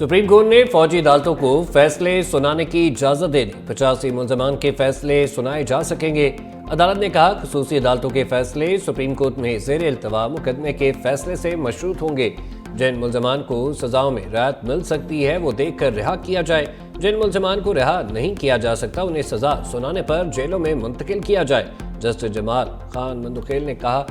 Supreme court ने फौजी अदालतों को फैसले सुनाने की इजाजत दे दी। 85 मुलजमान के फैसले सुनाए जा सकेंगे। अदालत ने कहा खसूसी अदालतों के फैसले सुप्रीम कोर्ट में ज़ेर इल्तवा मुकदमे के फैसले से मशरूत होंगे। जिन मुलजमान को सजाओं में राहत मिल सकती है वो देख कर रिहा किया जाए। जिन मुलजमान को रिहा नहीं किया जा सकता उन्हें सजा सुनाने पर जेलों में मुंतकिल किया जाए। जस्टिस जमाल खान मंदुखेल ने कहा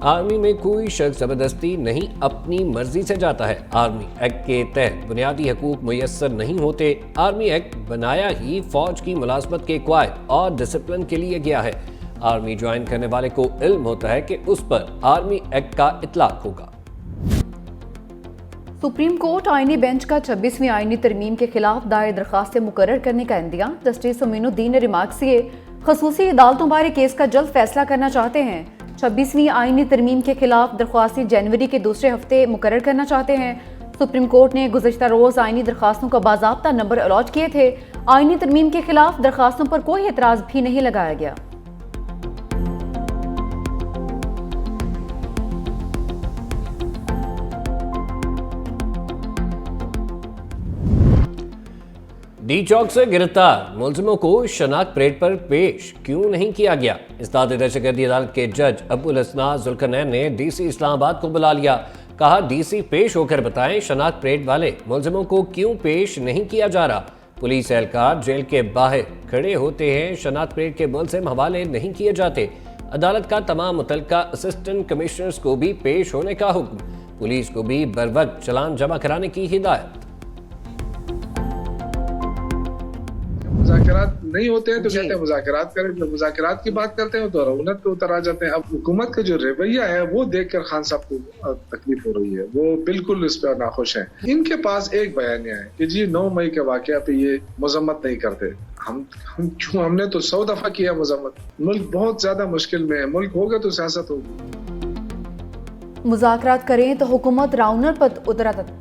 आर्मी में कोई शख्स जबरदस्ती नहीं अपनी मर्जी से जाता है। आर्मी एक्ट के तहत बुनियादी हकूक मुयस्सर नहीं होते। आर्मी एक्ट बनाया ही फौज की मुलाजमत के क़वायद और डिसिप्लिन के लिए गया है। आर्मी ज्वाइन करने वाले को इल्म होता है कि उस पर आर्मी एक्ट का इतलाक होगा। सुप्रीम कोर्ट आईनी बेंच का 26वीं आईनी तरमीम के खिलाफ दायर दरखास्त मुकर्रर करने का इंतजाम। जस्टिस अमीनुद्दीन ने रिमार्क्स किए खसूसी अदालतों बारे केस का जल्द फैसला करना चाहते हैं। 26वीं आईनी तरमीम के खिलाफ दरख्वास्तें जनवरी के दूसरे हफ्ते मुकर्रर करना चाहते हैं। सुप्रीम कोर्ट ने गुज़िश्ता रोज़ आईनी दरखास्तों का बाज़ाब्ता नंबर अलॉट किए थे। आईनी तरमीम के खिलाफ दरखास्तों पर कोई एतराज़ भी नहीं लगाया गया। डी चौक से गिरफ्तार मुलजिमों को शनाख्त परेड पर पेश क्यों नहीं किया गया। इस्ताद दहशतगर्दी अदालत के जज अब्दुल हसना जुल्करनैन ने डीसी इस्लामाबाद को बुला लिया। कहा डीसी पेश होकर बताएं शनाख्त परेड वाले मुलजिमों को क्यों पेश नहीं किया जा रहा। पुलिस एहलकार जेल के बाहर खड़े होते हैं, शनाख्त परेड के मुलजिम हवाले नहीं किए जाते। अदालत का तमाम मुतल्लिका असिस्टेंट कमिश्नर्स को भी पेश होने का हुक्म। पुलिस को भी बरवक्त चालान जमा कराने की हिदायत। मुज़ाकरात नहीं होते हैं तो कहते हैं मुज़ाकरात करें। जब मुज़ाकरात की बात करते हैं तो रऊनत पे उतर आ जाते हैं। अब हुकूमत का जो रवैया है वो देखकर खान साहब को तकलीफ हो रही है। वो बिल्कुल इस पर नाखुश हैं। इनके पास एक बयानिया है कि जी 9 मई के वाकया पे ये मजम्मत नहीं करते। हम क्यों? हमने तो 100 दफा किया मजम्मत। मुल्क बहुत ज्यादा मुश्किल में है। मुल्क होगा तो सियासत होगी। मुज़ाकरात करें तो हुकूमत राउनर पर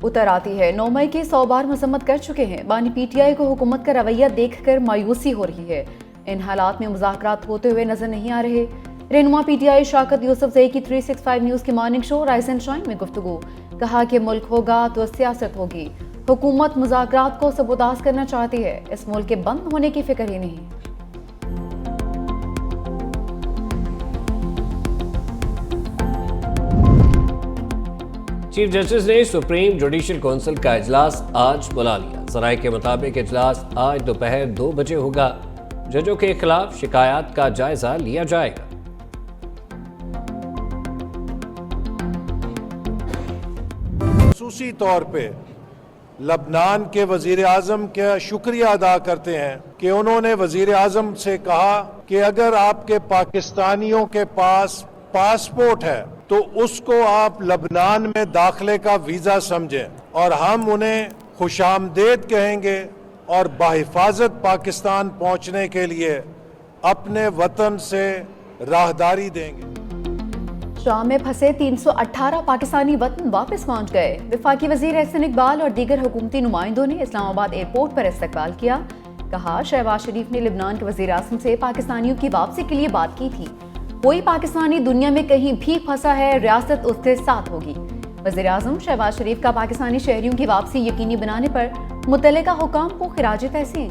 उतर आती है। 9 मई की 100 बार मजम्मत कर चुके हैं। बानी पीटीआई को हुकूमत का रवैया देखकर मायूसी हो रही है। इन हालात में मुज़ाकरात होते हुए नजर नहीं आ रहे। रहनुमा पीटीआई शौकत यूसुफजई की 365 न्यूज़ की morning show rice and shine में गुफ्तगू। कहा कि मुल्क होगा तो सियासत होगी। हुकूमत मुज़ाकरात को सबूताज करना चाहती है। इस मुल्क के बंद होने की फिक्र ही नहीं। चीफ जस्टिस ने सुप्रीम जुडिशल काउंसिल का इजलास आज बुला लिया। ज़राए के मुताबिक इजलास आज दोपहर 2 बजे होगा। जजों के खिलाफ शिकायत का जायजा लिया जाएगा। खसूसी तौर पे लबनान के वजीर आजम का शुक्रिया अदा करते हैं कि उन्होंने वजीर आजम से कहा कि अगर आपके पाकिस्तानियों के पास पासपोर्ट है तो उसको आप लबनान में दाखिले का वीज़ा समझें और हम उन्हें खुशामदेद कहेंगे और बाहिफाजत पाकिस्तान पहुंचने के लिए अपने वतन से राहदारी देंगे। शाम में फंसे 318 पाकिस्तानी वतन वापस पहुंच गए। वफाकी वजीर एहसन इकबाल और दीगर हुकूमती नुमाइंदों ने इस्लामाबाद एयरपोर्ट पर इस्तकबाल किया। कहा शहबाज शरीफ ने लिबनान के वजीर आज़म से पाकिस्तानियों की वापसी के लिए बात की थी। कोई पाकिस्तानी दुनिया में कहीं भी फंसा है, रियासत उसके साथ होगी। वज़ीर आज़म शहबाज शरीफ का पाकिस्तानी शहरियों की वापसी यकीनी बनाने पर मुतल्लिका हुकाम को खिराज तहसीन।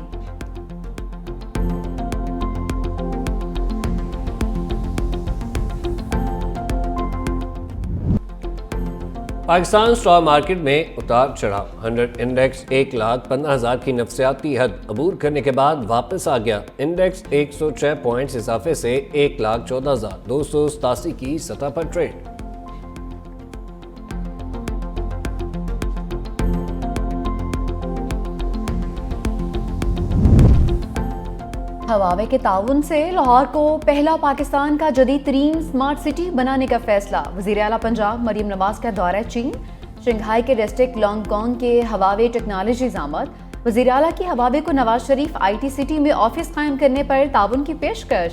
पाकिस्तान स्टॉक मार्केट में उतार चढ़ाव। 100 इंडेक्स 1,15,000 की नफसियाती हद अबूर करने के बाद वापस आ गया। इंडेक्स 106 पॉइंट्स इजाफे से 1,14,287 की सतह पर ट्रेड। हवावे के ताउन से लाहौर को पहला पाकिस्तान का जदीद तरीन स्मार्ट सिटी बनाने का फैसला। वज़ीर आला पंजाब मरीम नवाज का दौरा चीन। शंघाई के डिस्ट्रिक्ट लॉन्गकॉन्ग के हवावे टेक्नोलॉजीज आमद। वज़ीर आला की हवावे को नवाज शरीफ IT सिटी में ऑफिस कायम करने पर ताउन की पेशकश।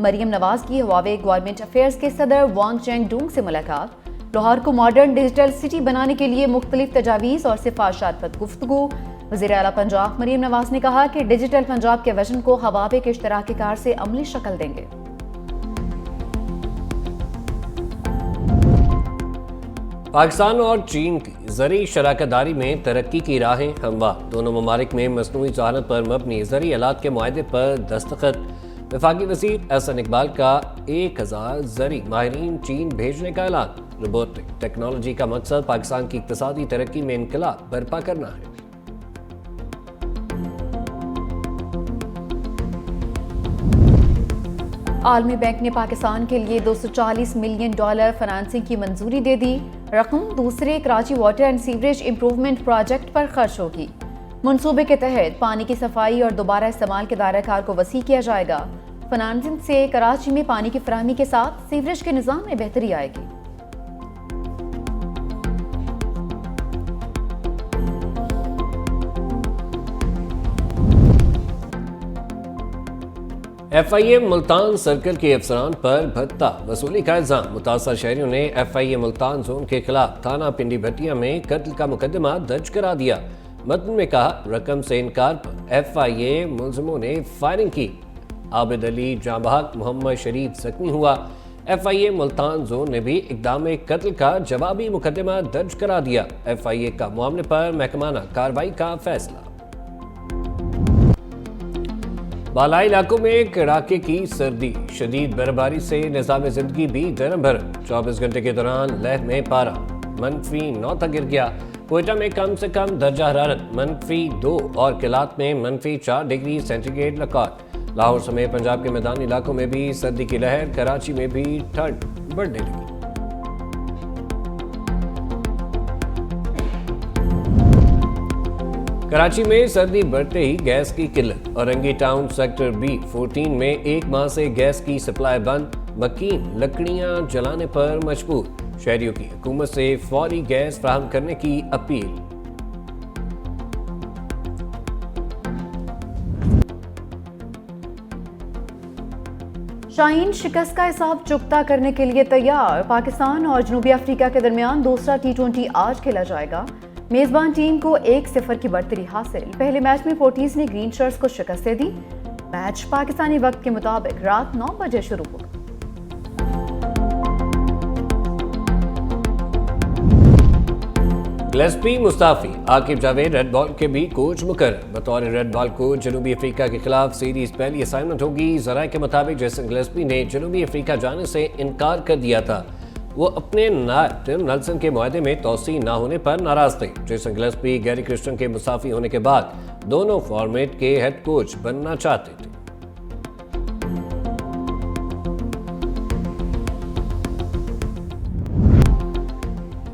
मरीम नवाज की हवावे गवर्नमेंट अफेयर्स के सदर वांग चेंग डूंग से मुलाकात। लाहौर को मॉडर्न डिजिटल सिटी बनाने के लिए मुख्तलिफ तजावीज़ और सिफारिशात पर गुफ्तगू। वज़ीर आला पंजाब मरीम नवाज ने कहा कि डिजिटल पंजाब के विजन को हवावे के इश्तराकी कार से अमली शक्ल देंगे। पाकिस्तान और चीन की ज़री शराकतदारी में तरक्की की राहें हमवार। दोनों ममालिक में मसनूई जहानत पर मबनी ज़री आलात के मुआहदे पर दस्तखत। वफाकी वज़ीर एहसन इकबाल का 1000 ज़री माहिरीन चीन भेजने का ऐलान। रोबोटिक टेक्नोलॉजी का मकसद पाकिस्तान की इक्तिसादी तरक्की में इनकलाब बर्पा करना है। आलमी बैंक ने पाकिस्तान के लिए $240 मिलियन फाइनेंसिंग की मंजूरी दे दी। रकम दूसरे Karachi water and sewerage improvement project पर खर्च होगी। मंसूबे के तहत पानी की सफाई और दोबारा इस्तेमाल के दायरा कार को वसी किया जाएगा। फाइनेंसिंग से कराची में पानी की फराहमी के साथ सीवरेज के निज़ाम में बेहतरी आएगी। FIA मुल्तान सर्कल के अफसरान पर भत्ता वसूली का इल्जाम। मुतासर शहरियों ने FIA मुल्तान जोन के खिलाफ थाना पिंडी भटिया में कत्ल का मुकदमा दर्ज करा दिया। मतन में कहा रकम से इनकार पर FIA मुलजमों ने फायरिंग की। आबिद अली जांबहक मोहम्मद शरीफ जख्मी हुआ। FIA मुल्तान जोन ने भी इक़दाम कत्ल का जवाबी मुकदमा दर्ज करा दिया। FIA का मामले पर महकमाना कार्रवाई का फैसला। बालाई इलाकों में कड़ाके की सर्दी, शदीद बर्फबारी से निज़ाम ज़िंदगी भी गरम भरम। 24 घंटे के दौरान लेह में पारा -9 तक गिर गया। कोयटा में कम से कम दर्जा हरारत -2 और किलात में -4 डिग्री सेंटीग्रेड रिकॉर्ड। लाहौर समेत पंजाब के मैदानी इलाकों में भी सर्दी की लहर, कराची में भी ठंड बढ़ने लगी। कराची में सर्दी बढ़ते ही गैस की किल्लत। औरंगी टाउन सेक्टर B14 में 1 माह से गैस की सप्लाई बंद। मकीन लकड़ियां जलाने पर मजबूर। शहरियों की हुकूमत से फौरी गैस फराहम करने की अपील। शाहीन शिकस्त का हिसाब चुकता करने के लिए तैयार। पाकिस्तान और जनूबी अफ्रीका के दरमियान दूसरा T20 आज खेला जाएगा। मेजबान टीम को 1-0 की बढ़तरी हासिल। पहले मैच में फोर्टीज ने ग्रीन शर्ट्स को शिकस्त दे दी। मैच पाकिस्तानी वक्त के मुताबिक रात 9 बजे शुरू होगा। Gillespie Mustafi, Aqib Javed red ball के भी कोच मुकर्रर। बतौर रेड बॉल कोच जनूबी अफ्रीका के खिलाफ सीरीज पहली असाइनमेंट होगी। जराये के मुताबिक जेसन गिलेस्पी ने जनूबी अफ्रीका जाने से इनकार कर दिया था। वो अपने नायब टिम नेल्सन के मुआहदे में तौसी ना होने पर नाराज थे। जेसन गिलेस्पी गैरी क्रिस्टन के मुसाफी होने के बाद दोनों फॉर्मेट के हेड कोच बनना चाहते थे।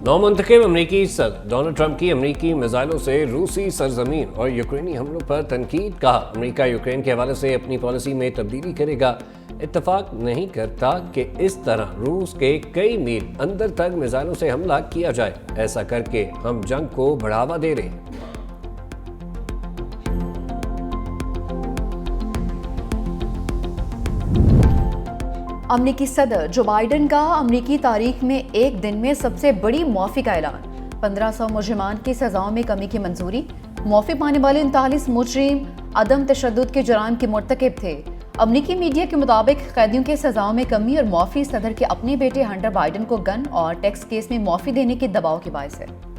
नौमुंतखब अमरीकी सदर डोनाल्ड ट्रंप की अमरीकी मिसाइलों से रूसी सरजमीन और यूक्रेनी हमलों पर तनकीद। कहा अमरीका यूक्रेन के हवाले से अपनी पॉलिसी में तब्दीली करेगा। इत्तफाक नहीं करता कि इस तरह रूस के कई मील अंदर तक मिसाइलों से हमला किया जाए। ऐसा करके हम जंग को बढ़ावा दे रहे हैं। अमरीकी सदर जो बाइडन का अमरीकी तारीख में एक दिन में सबसे बड़ी मुआफ़ी का ऐलान। 1500 मुजरिमान की सजाओं में कमी की मंजूरी। मुआफ़ी पाने वाले 39 मुजरिम अदम तशद्दुद के जुर्म के मुर्तकिब थे। अमरीकी मीडिया के मुताबिक कैदियों की सजाओं में कमी और मुआफ़ी सदर के अपने बेटे हंटर बाइडन को गन और टैक्स केस में मुआफ़ी देने के दबाव के बायस है।